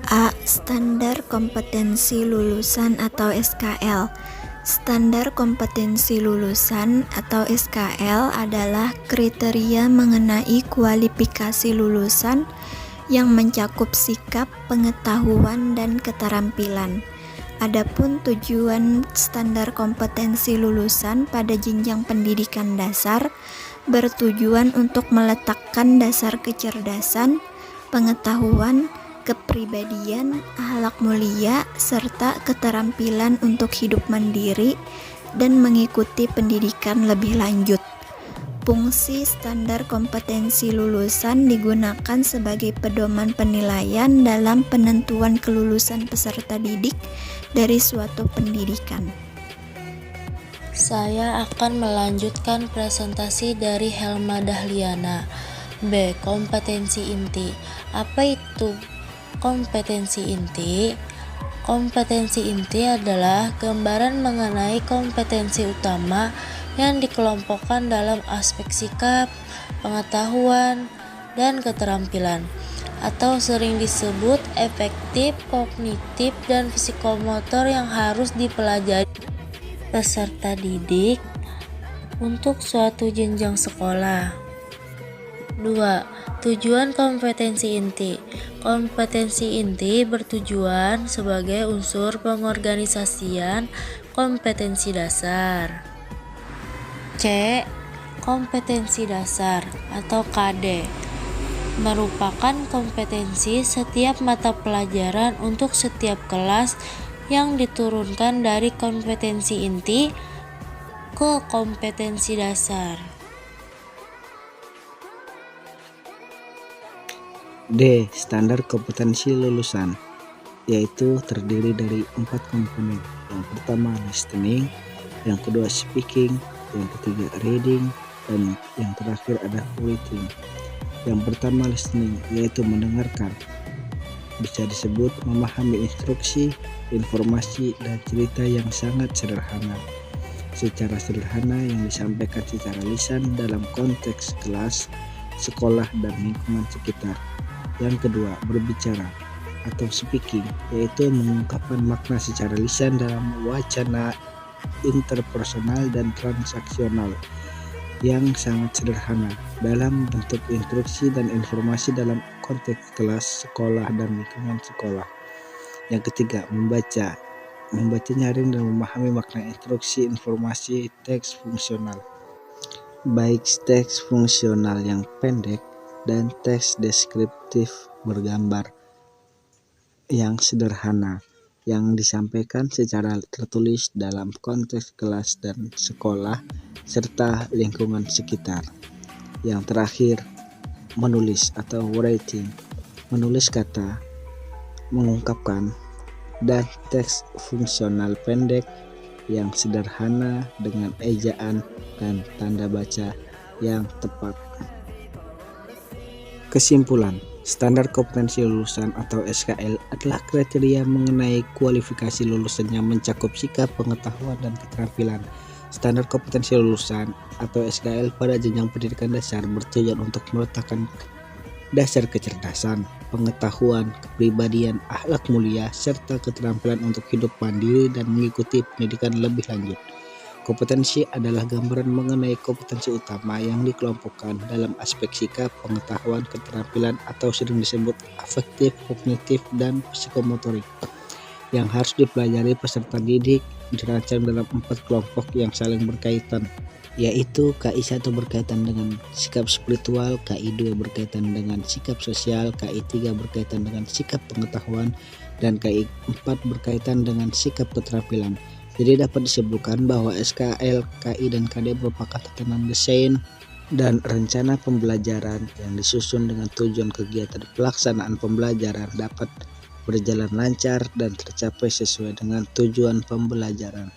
A. Standar kompetensi lulusan atau SKL. Standar kompetensi lulusan atau SKL adalah kriteria mengenai kualifikasi lulusan yang mencakup sikap, pengetahuan, dan keterampilan. Adapun tujuan standar kompetensi lulusan pada jenjang pendidikan dasar bertujuan untuk meletakkan dasar kecerdasan, pengetahuan, kepribadian, akhlak mulia, serta keterampilan untuk hidup mandiri dan mengikuti pendidikan lebih lanjut. Fungsi standar kompetensi lulusan digunakan sebagai pedoman penilaian dalam penentuan kelulusan peserta didik dari suatu pendidikan. Saya akan melanjutkan presentasi dari Helma Dahliana. B. Kompetensi inti. Apa itu kompetensi inti? Kompetensi inti adalah gambaran mengenai kompetensi utama yang dikelompokkan dalam aspek sikap, pengetahuan, dan keterampilan, atau sering disebut efektif, kognitif, dan psikomotor yang harus dipelajari peserta didik untuk suatu jenjang sekolah. 2. Tujuan kompetensi inti. Kompetensi inti bertujuan sebagai unsur pengorganisasian kompetensi dasar. C. Kompetensi dasar atau KD merupakan kompetensi setiap mata pelajaran untuk setiap kelas yang diturunkan dari kompetensi inti ke kompetensi dasar. D. Standar kompetensi lulusan, yaitu terdiri dari 4 komponen. Yang pertama listening, yang kedua speaking, yang ketiga reading, dan yang terakhir ada writing. Yang pertama listening, yaitu mendengarkan. Bisa disebut memahami instruksi, informasi, dan cerita yang sangat sederhana. Secara sederhana yang disampaikan secara lisan dalam konteks kelas, sekolah, dan lingkungan sekitar. Yang kedua, berbicara atau speaking, yaitu mengungkapkan makna secara lisan dalam wacana interpersonal dan transaksional yang sangat sederhana dalam bentuk instruksi dan informasi dalam konteks kelas, sekolah, dan lingkungan sekolah. Yang ketiga, membaca nyaring dan memahami makna instruksi, informasi, teks fungsional, baik teks fungsional yang pendek dan teks deskriptif bergambar yang sederhana yang disampaikan secara tertulis dalam konteks kelas dan sekolah serta lingkungan sekitar. Yang terakhir, menulis atau writing, menulis kata, mengungkapkan, dan teks fungsional pendek yang sederhana dengan ejaan dan tanda baca yang tepat. Kesimpulan, standar kompetensi lulusan atau SKL adalah kriteria mengenai kualifikasi lulusan yang mencakup sikap, pengetahuan, dan keterampilan. Standar kompetensi lulusan atau SKL pada jenjang pendidikan dasar bertujuan untuk meletakkan dasar kecerdasan, pengetahuan, kepribadian, akhlak mulia, serta keterampilan untuk hidup mandiri dan mengikuti pendidikan lebih lanjut. Kompetensi adalah gambaran mengenai kompetensi utama yang dikelompokkan dalam aspek sikap, pengetahuan, keterampilan, atau sering disebut afektif, kognitif, dan psikomotorik yang harus dipelajari peserta didik, dirancang dalam 4 kelompok yang saling berkaitan, yaitu KI1 berkaitan dengan sikap spiritual, KI2 berkaitan dengan sikap sosial, KI3 berkaitan dengan sikap pengetahuan, dan KI4 berkaitan dengan sikap keterampilan. Jadi dapat disebutkan bahwa SKL, KI, dan KD merupakan tatanan desain dan rencana pembelajaran yang disusun dengan tujuan kegiatan pelaksanaan pembelajaran dapat berjalan lancar dan tercapai sesuai dengan tujuan pembelajaran.